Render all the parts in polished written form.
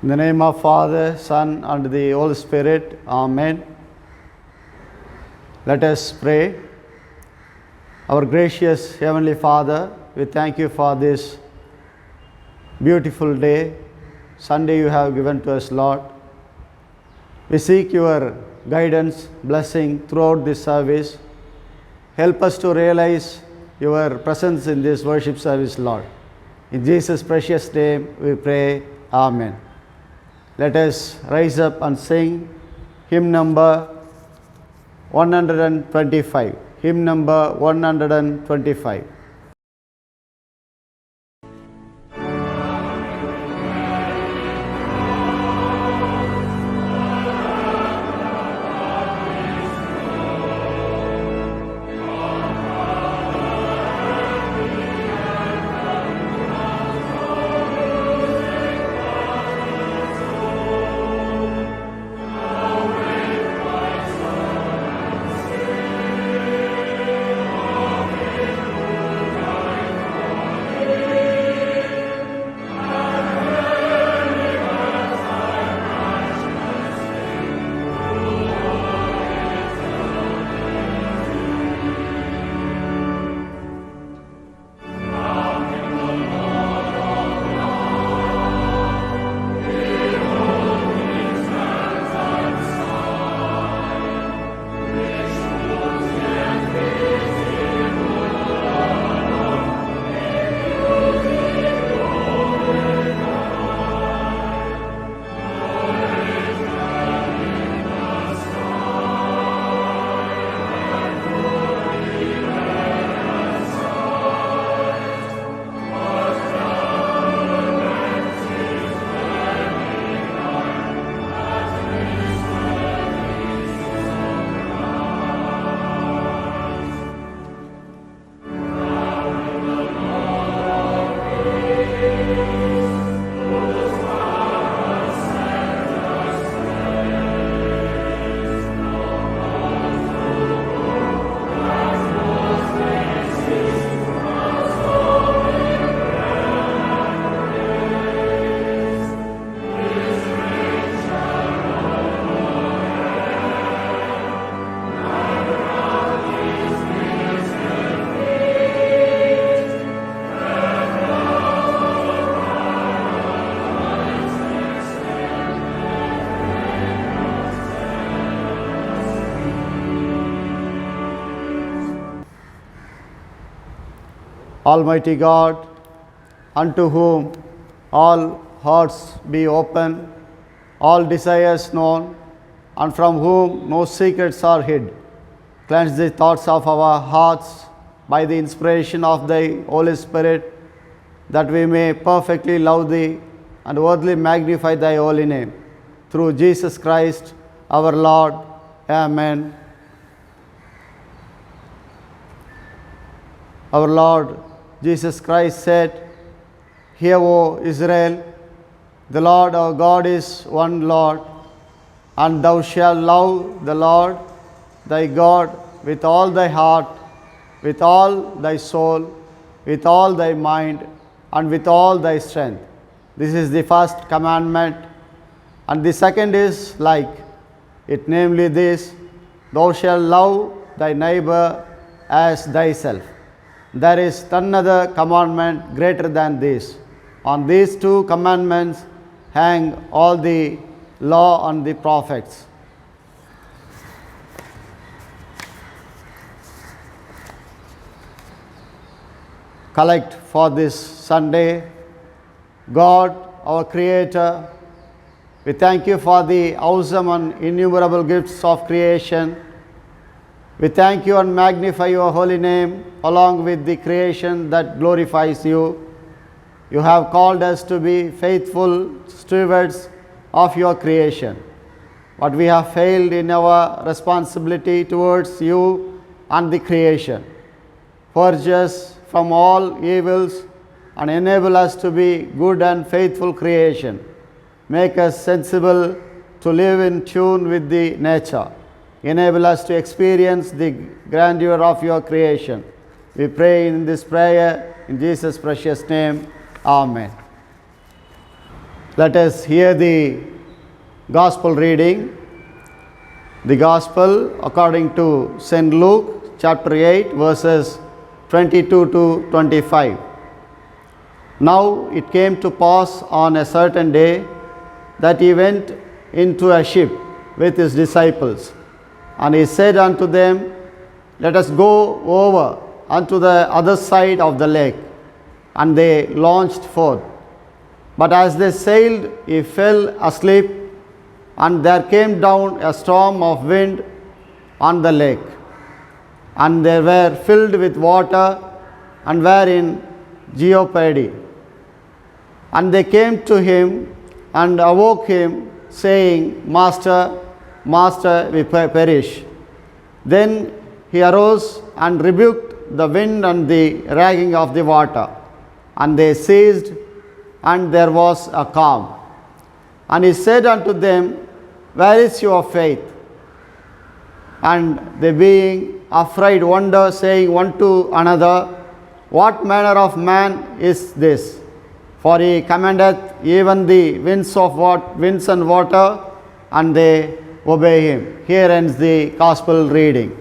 In the name of Father, Son, and the Holy Spirit. Amen. Let us pray. Our gracious Heavenly Father, we thank you for this beautiful day, Sunday you have given to us, Lord. We seek your guidance, blessing throughout this service. Help us to realize your presence in this worship service, Lord. In Jesus' precious name we pray. Amen. Let us rise up and sing hymn number 125. Hymn number 125. Almighty God, unto whom all hearts be open, all desires known, and from whom no secrets are hid, cleanse the thoughts of our hearts by the inspiration of thy Holy Spirit, that we may perfectly love thee and worthily magnify thy holy name. Through Jesus Christ our Lord. Amen. Our Lord Jesus Christ said, Hear, O Israel, the Lord our God is one Lord, and thou shalt love the Lord thy God with all thy heart, with all thy soul, with all thy mind, and with all thy strength. This is the first commandment. And the second is like it, namely this, Thou shalt love thy neighbor as thyself. There is none other commandment greater than this. On these two commandments hang all the law and the prophets. Collect for this Sunday. God, our Creator, we thank you for the awesome and innumerable gifts of creation. We thank you and magnify your holy name along with the creation that glorifies you. You have called us to be faithful stewards of your creation. But we have failed in our responsibility towards you and the creation. Purge us from all evils and enable us to be good and faithful creation. Make us sensible to live in tune with the nature. Enable us to experience the grandeur of your creation. We pray in this prayer in Jesus' precious name. Amen. Let us hear the Gospel reading. The Gospel according to St. Luke chapter 8 verses 22 to 25. Now it came to pass on a certain day that he went into a ship with his disciples. And he said unto them, Let us go over unto the other side of the lake. And they launched forth. But as they sailed, he fell asleep, and there came down a storm of wind on the lake. And they were filled with water, and were in jeopardy. And they came to him, and awoke him, saying, Master, Master, we perish. Then he arose and rebuked the wind and the raging of the water. And they ceased, and there was a calm. And he said unto them, Where is your faith? And they being afraid wonder, saying one to another, What manner of man is this? For he commandeth even the winds and water, and they obey him. Here ends the Gospel reading.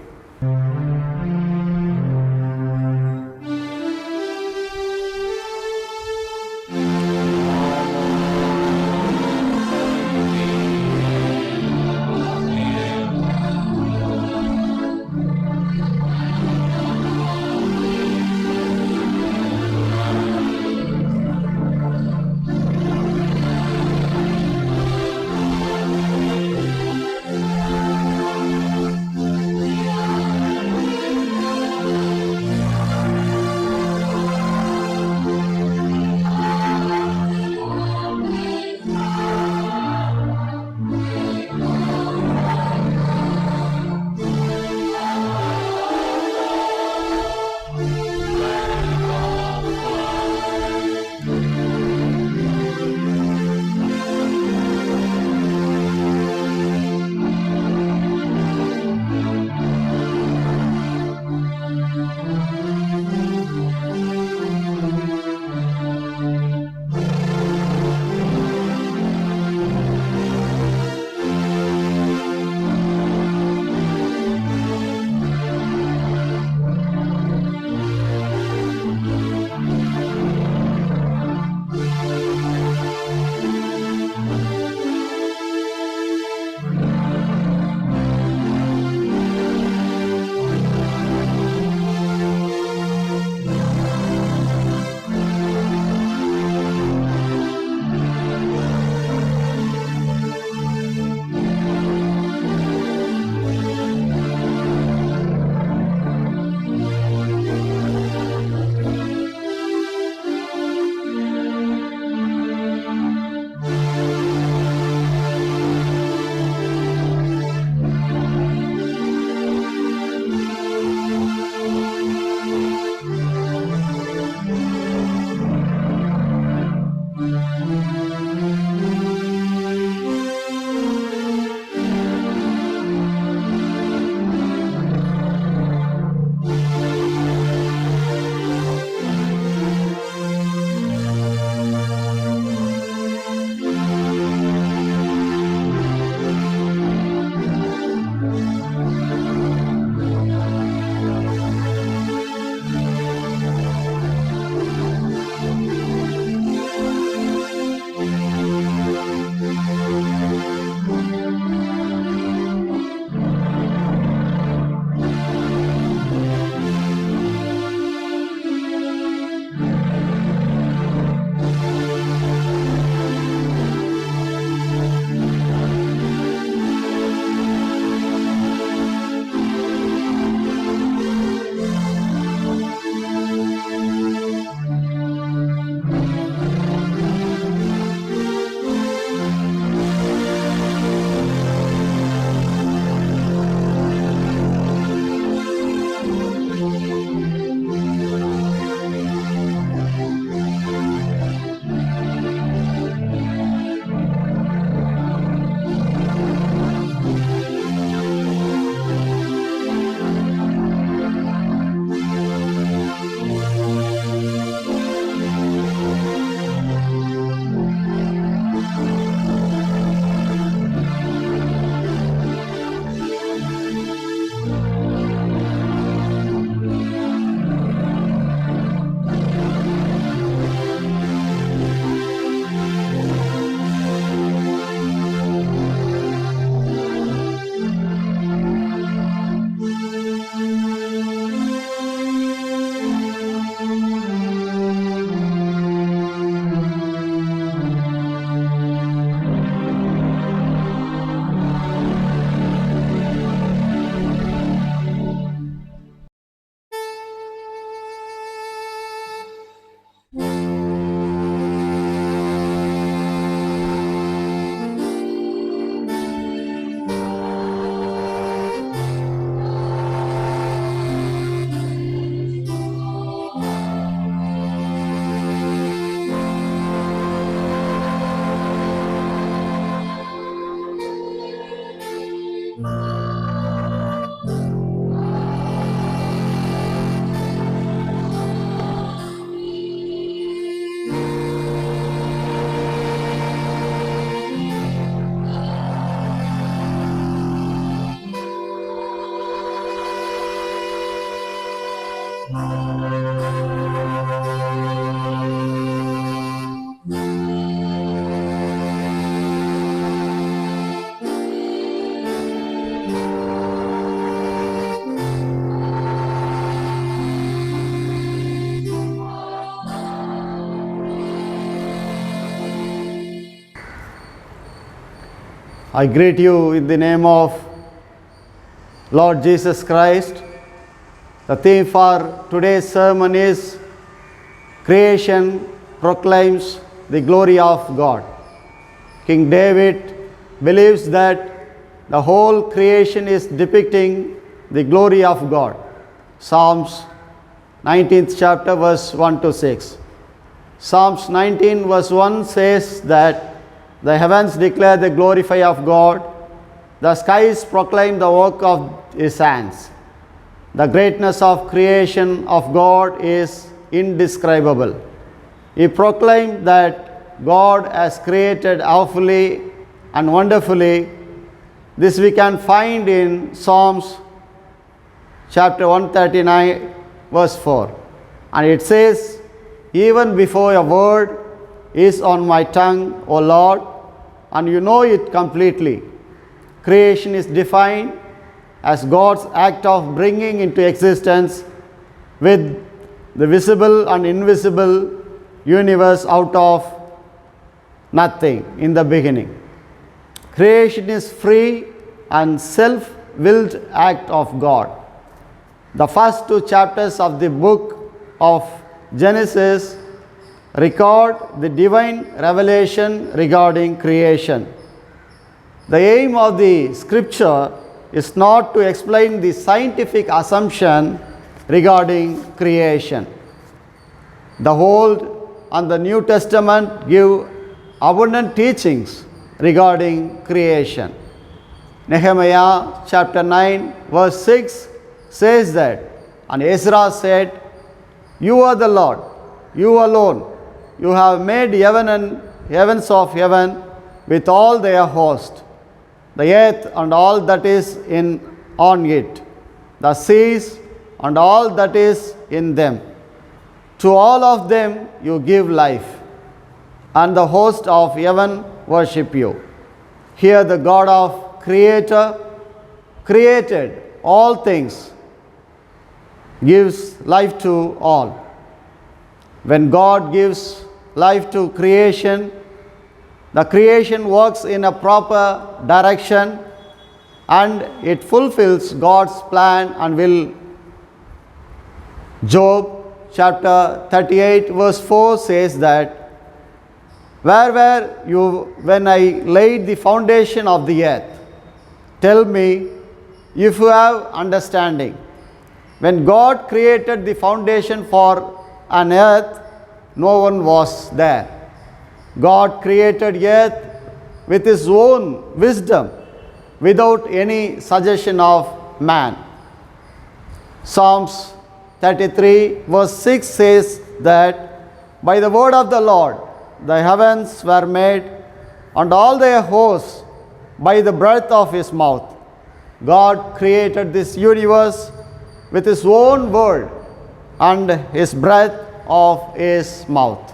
I greet you in the name of Lord Jesus Christ. The theme for today's sermon is Creation Proclaims the Glory of God. King David believes that the whole creation is depicting the glory of God. Psalms 19th chapter verse 1 to 6. Psalms 19 verse 1 says that the heavens declare the glory of God, the skies proclaim the work of his hands. The greatness of creation of God is indescribable. He proclaimed that God has created awfully and wonderfully. This we can find in Psalms chapter 139 verse 4. And it says, even before a word is on my tongue, O Lord, and you know it completely. Creation is defined as God's act of bringing into existence with the visible and invisible universe out of nothing in the beginning. Creation is free and self-willed act of God. The first two chapters of the book of Genesis record the divine revelation regarding creation. The aim of the scripture is not to explain the scientific assumption regarding creation. The Old and the New Testament give abundant teachings regarding creation. Nehemiah chapter 9 verse 6 says that, and Ezra said, you are the Lord, you alone. You have made heaven and heavens of heaven with all their host, the earth and all that is on it, the seas and all that is in them. To all of them you give life, and the host of heaven worship you. Here the God of Creator created all things, gives life to all. When God gives life to creation, the creation works in a proper direction and it fulfills God's plan and will. Job chapter 38 verse 4 says that, where were you when I laid the foundation of the earth? Tell me if you have understanding. When God created the foundation for an earth, no one was there. God created earth with his own wisdom without any suggestion of man. Psalms 33 verse 6 says that by the word of the Lord the heavens were made, and all their hosts by the breath of his mouth. God created this universe with his own word and his breath of his mouth.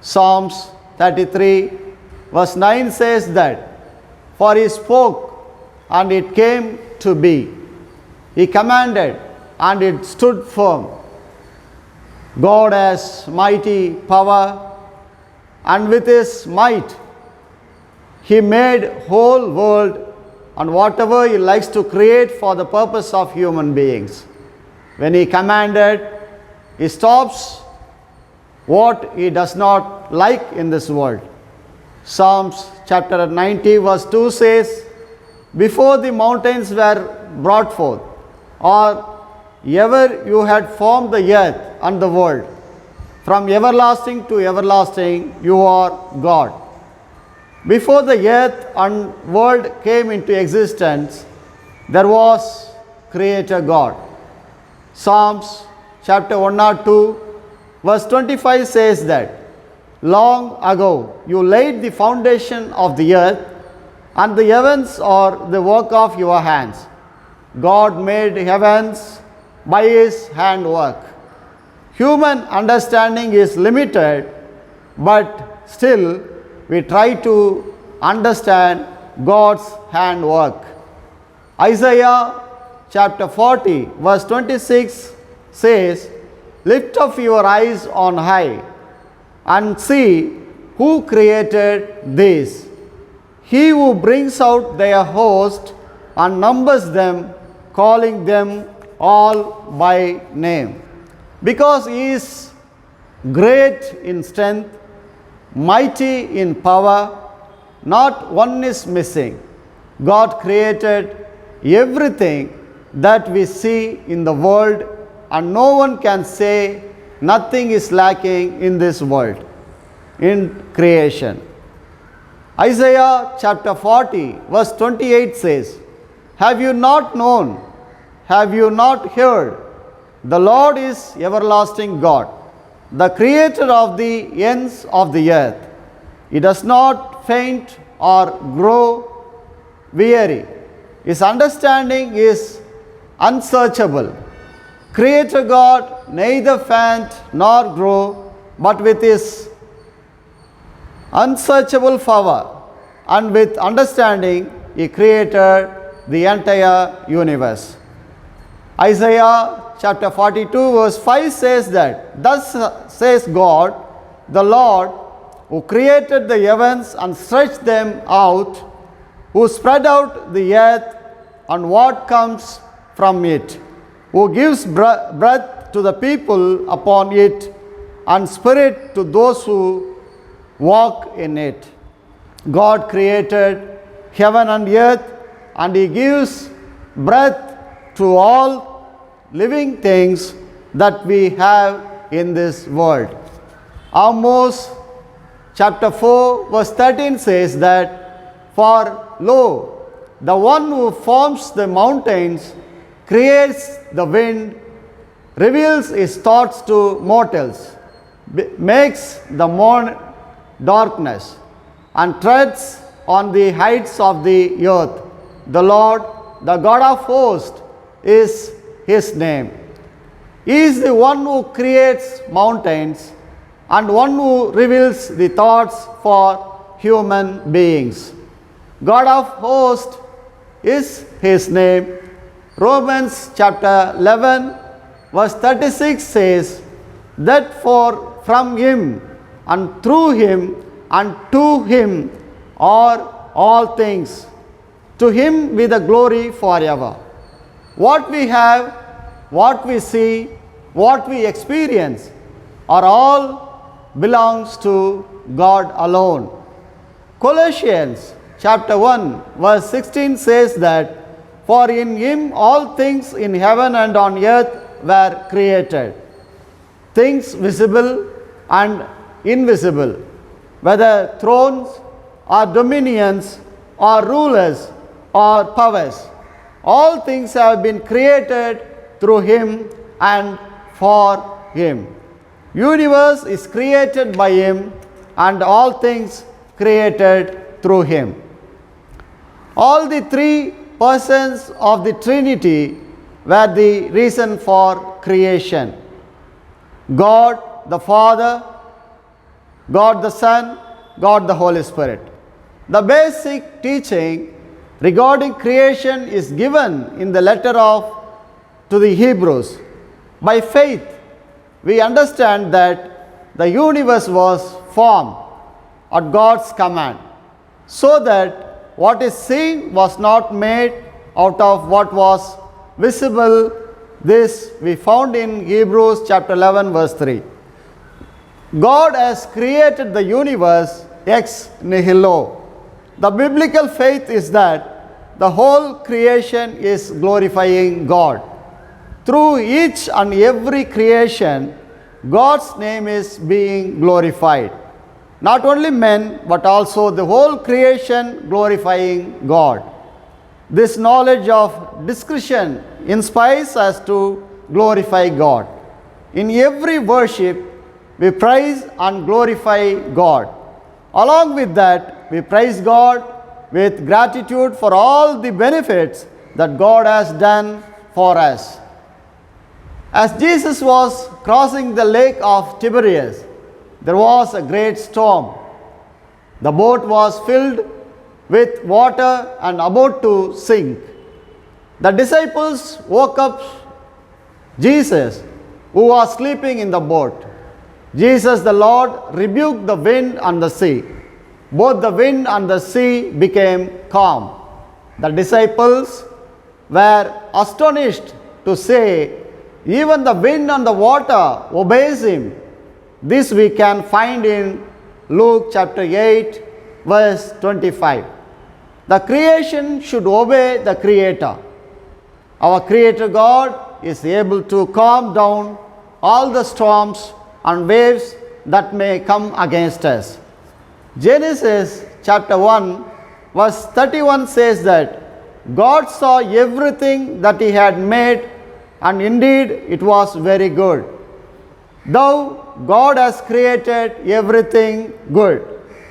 Psalms 33 verse 9 says that, for he spoke and it came to be. He commanded and it stood firm. God has mighty power, and with his might he made whole world and whatever he likes to create for the purpose of human beings. When he commanded, he stops what he does not like in this world. Psalms chapter 90 verse 2 says, before the mountains were brought forth, or ever you had formed the earth and the world, from everlasting to everlasting you are God. Before the earth and world came into existence, there was Creator God. Psalms chapter 102 verse 25 says that, long ago you laid the foundation of the earth, and the heavens are the work of your hands. God made heavens by his handwork. Human understanding is limited, but still we try to understand God's handwork. Isaiah chapter 40 verse 26 says, lift up your eyes on high and see who created this. He who brings out their host and numbers them, calling them all by name. Because he is great in strength, mighty in power, not one is missing. God created everything that we see in the world, and no one can say nothing is lacking in this world, in creation. Isaiah chapter 40 verse 28 says, "Have you not known? Have you not heard? The Lord is everlasting God, the creator of the ends of the earth. He does not faint or grow weary. His understanding is unsearchable. Creator God neither faint nor grow, but with his unsearchable power and with understanding he created the entire universe." Isaiah chapter 42 verse 5 says that, "Thus says God, the Lord, who created the heavens and stretched them out, who spread out the earth and what comes from it, who gives breath to the people upon it and spirit to those who walk in it." God created heaven and earth, and he gives breath to all living things that we have in this world. Amos chapter 4 verse 13 says that, "For lo, the one who forms the mountains, creates the wind, reveals his thoughts to mortals, makes the morn darkness, and treads on the heights of the earth. The Lord, the God of hosts, is his name." He is the one who creates mountains and one who reveals the thoughts for human beings. God of hosts is his name. Romans chapter 11 verse 36 says, "That for from him and through him and to him are all things. To him be the glory forever." What we have, what we see, what we experience are all belongs to God alone. Colossians chapter 1 verse 16 says that, "For in him all things in heaven and on earth were created, things visible and invisible, whether thrones or dominions or rulers or powers. All things have been created through him and for him." Universe is created by him, and all things created through him. All the three persons of the Trinity were the reason for creation: God the Father, God the Son, God the Holy Spirit. The basic teaching regarding creation is given in the letter to the Hebrews. By faith, we understand that the universe was formed at God's command, so that what is seen was not made out of what was visible. This we found in Hebrews chapter 11 verse 3. God has created the universe ex nihilo. The biblical faith is that the whole creation is glorifying God. Through each and every creation, God's name is being glorified. Not only men, but also the whole creation glorifying God. This knowledge of discretion inspires us to glorify God. In every worship, we praise and glorify God. Along with that, we praise God with gratitude for all the benefits that God has done for us. As Jesus was crossing the lake of Tiberias, there was a great storm. The boat was filled with water and about to sink. The disciples woke up Jesus, who was sleeping in the boat. Jesus the Lord rebuked the wind and the sea, both the wind and the sea became calm. The disciples were astonished to say, even the wind and the water obeys him. This we can find in Luke chapter 8, verse 25. The creation should obey the Creator. Our Creator God is able to calm down all the storms and waves that may come against us. Genesis chapter 1, verse 31 says that God saw everything that He had made, and indeed it was very good. Though God has created everything good,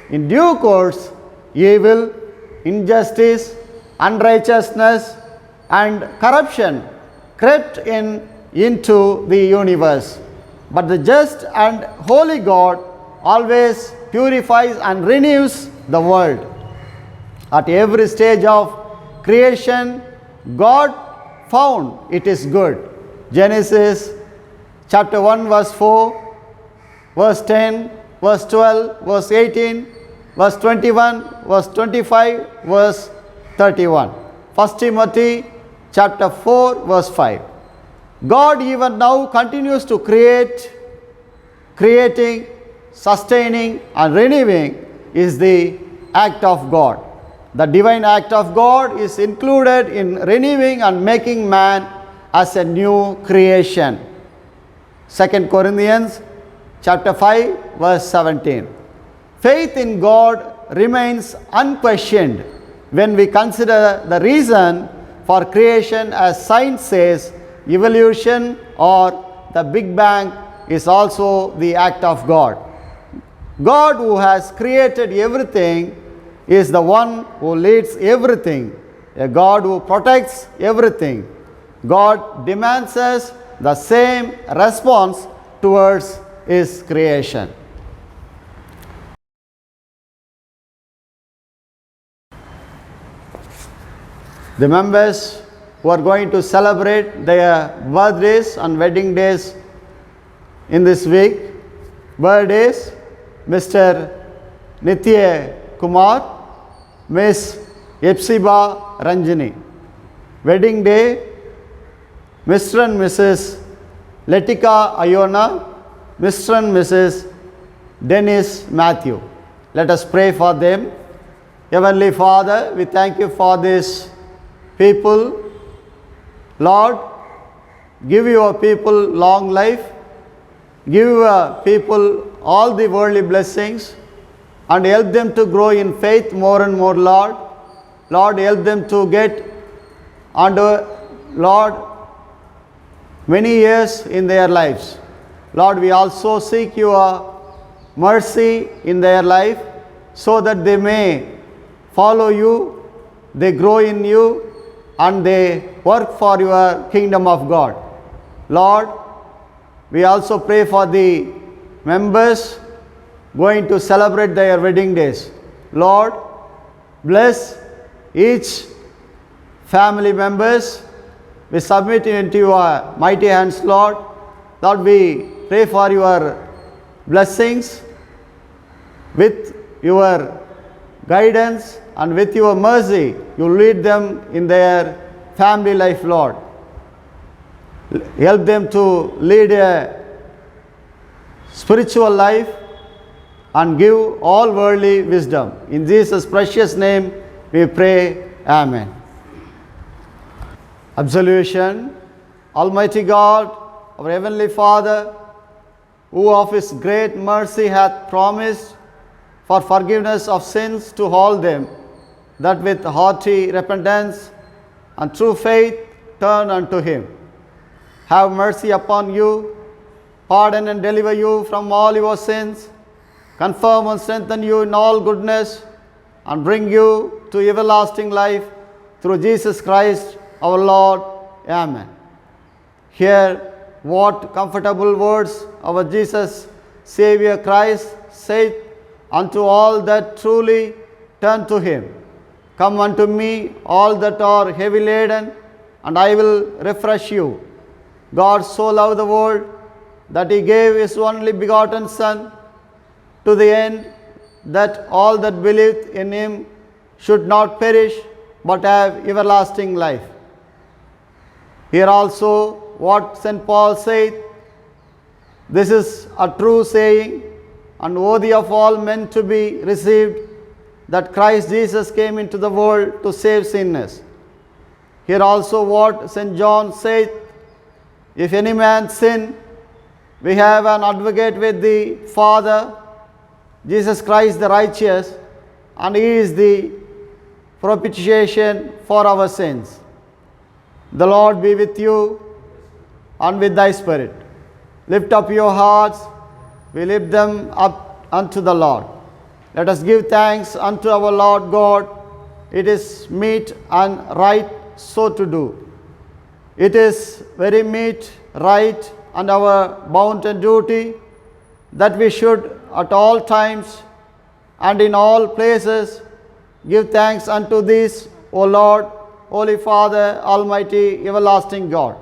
in due course evil, injustice, unrighteousness, and corruption crept into the universe. But the just and holy God always purifies and renews the world. At every stage of creation, God found it is good. Genesis chapter 1, verse 4, verse 10, verse 12, verse 18, verse 21, verse 25, verse 31. 1 Timothy chapter 4, verse 5. God even now continues to creating, sustaining, and renewing is the act of God. The divine act of God is included in renewing and making man as a new creation. 2 Corinthians chapter 5, verse 17. Faith in God remains unquestioned when we consider the reason for creation, as science says evolution or the Big Bang is also the act of God. God, who has created everything, is the one who leads everything, a God who protects everything. God demands us the same response towards His creation. The members who are going to celebrate their birthdays and wedding days in this week, birthdays, Mr. Nitya Kumar, Miss Epsiba Ranjini. Wedding day, Mr. and Mrs. Letika Ayona, Mr. and Mrs. Dennis Matthew. Let us pray for them. Heavenly Father, we thank you for this people. Lord, give your people long life. Give your people all the worldly blessings and help them to grow in faith more and more, Lord. Lord, help them to get under, Lord, many years in their lives. Lord, we also seek your mercy in their life so that they may follow you, they grow in you, and they work for your kingdom of God. Lord, we also pray for the members going to celebrate their wedding days. Lord, bless each family members. We submit into your mighty hands, Lord. Lord, we pray for your blessings with your guidance and with your mercy. You lead them in their family life, Lord. Help them to lead a spiritual life and give all worldly wisdom. In Jesus' precious name we pray. Amen. Absolution. Almighty God, our Heavenly Father, who of His great mercy hath promised for forgiveness of sins to all them that with hearty repentance and true faith turn unto Him, have mercy upon you, pardon and deliver you from all your sins, confirm and strengthen you in all goodness, and bring you to everlasting life through Jesus Christ our Lord. Amen. Hear what comfortable words our Jesus Savior Christ said unto all that truly turn to Him. Come unto me, all that are heavy laden, and I will refresh you. God so loved the world that He gave His only begotten Son, to the end that all that believe in him should not perish but have everlasting life. Here also what St. Paul said, this is a true saying and worthy of all men to be received, that Christ Jesus came into the world to save sinners. Here also what St. John said, if any man sin, we have an advocate with the Father, Jesus Christ the righteous, and he is the propitiation for our sins. The Lord be with you and with thy spirit. Lift up your hearts, we lift them up unto the Lord. Let us give thanks unto our Lord God. It is meet and right so to do. It is very meet, right, and our bounden duty that we should at all times and in all places give thanks unto thee, O Lord, Holy Father, Almighty, everlasting God.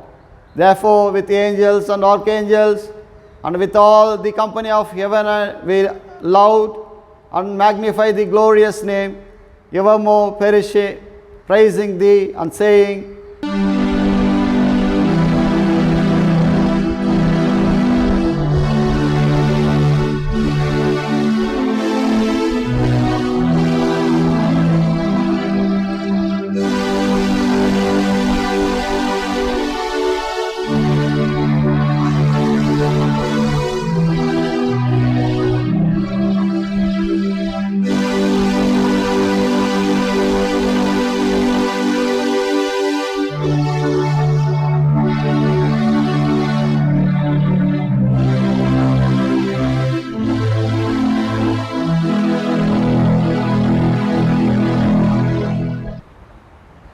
Therefore, with the angels and archangels, and with all the company of heaven, we loud and magnify the glorious name, evermore praising thee and saying,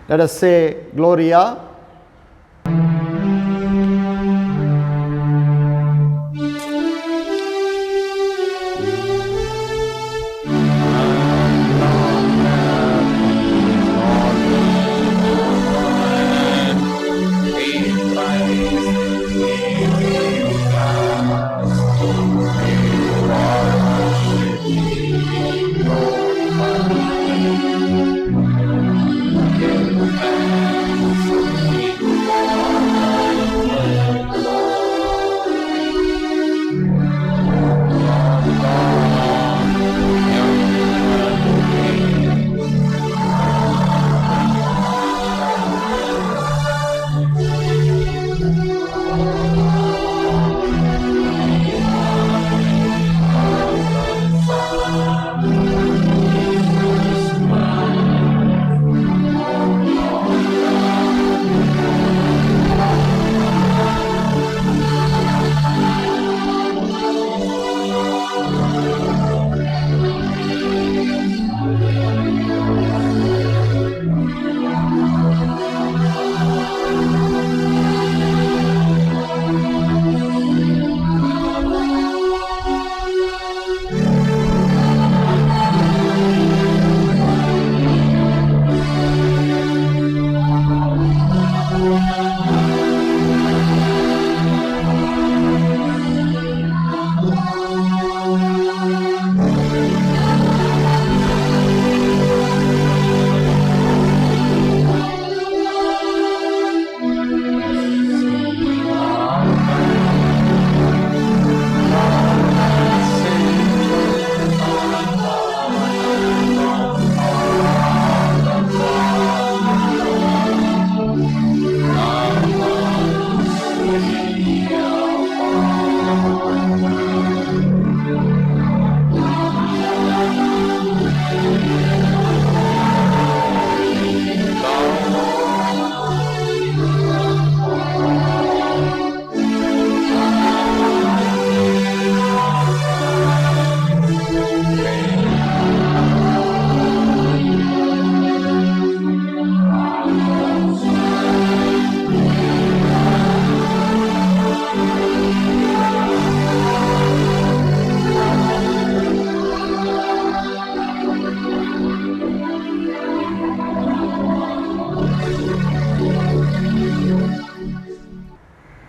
let us say Gloria.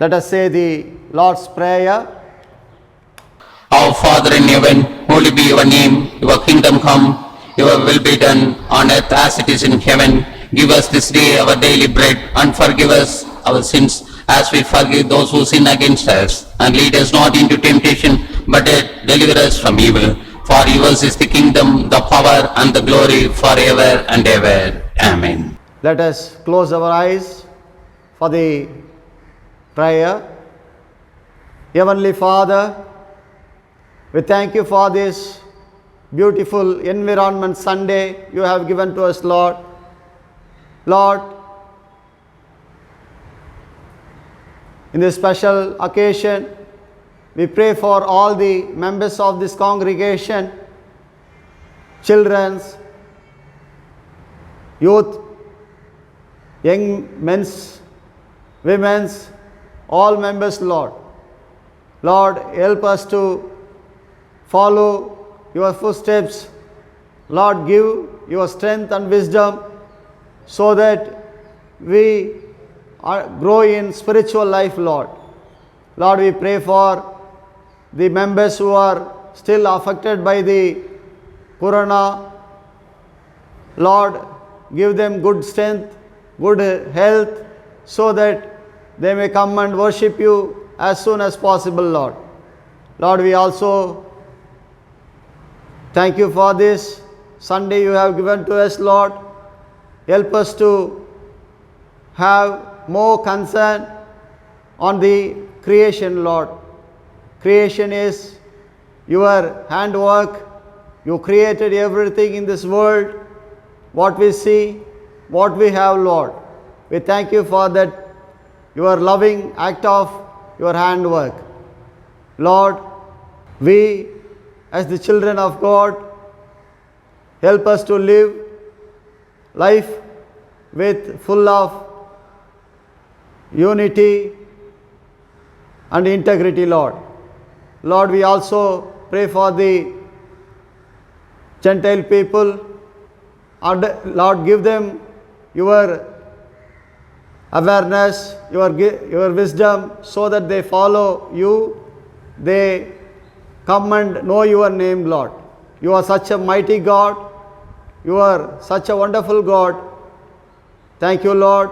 Let us say the Lord's Prayer. Our Father in heaven, Holy be your name, your kingdom come, your will be done on earth as it is in heaven. Give us this day our daily bread, and forgive us our sins as we forgive those who sin against us. And lead us not into temptation, but deliver us from evil. For yours is the kingdom, the power, and the glory forever and ever. Amen. Let us close our eyes for the prayer. Heavenly Father, we thank you for this beautiful Environment Sunday you have given to us, Lord. Lord, in this special occasion, we pray for all the members of this congregation, children's, youth, young men's, women's, all members, Lord. Lord, help us to follow your footsteps. Lord, give your strength and wisdom so that we grow in spiritual life, Lord. Lord, we pray for the members who are still affected by the corona. Lord, give them good strength, good health, so that they may come and worship you as soon as possible, Lord. Lord, we also thank you for this Sunday you have given to us, Lord. Help us to have more concern on the creation, Lord. Creation is your handwork. You created everything in this world, what we see, what we have, Lord. We thank you for that, your loving act of your handwork. Lord, we as the children of God, help us to live life with full of unity and integrity, Lord. Lord, we also pray for the Gentile people, and Lord, give them your awareness, your wisdom, so that they follow you, they come and know your name, Lord. You are such a mighty God. You are such a wonderful God. Thank you, Lord,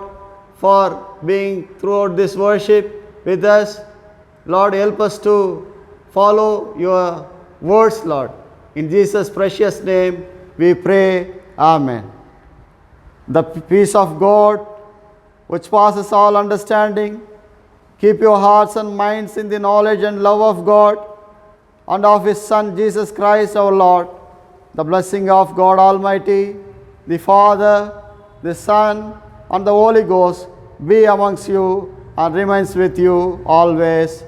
for being throughout this worship with us. Lord, help us to follow your words, Lord. In Jesus' precious name we pray. Amen. The peace of God, which passes all understanding, keep your hearts and minds in the knowledge and love of God and of His Son, Jesus Christ our Lord. The blessing of God Almighty, the Father, the Son, and the Holy Ghost be amongst you and remains with you always.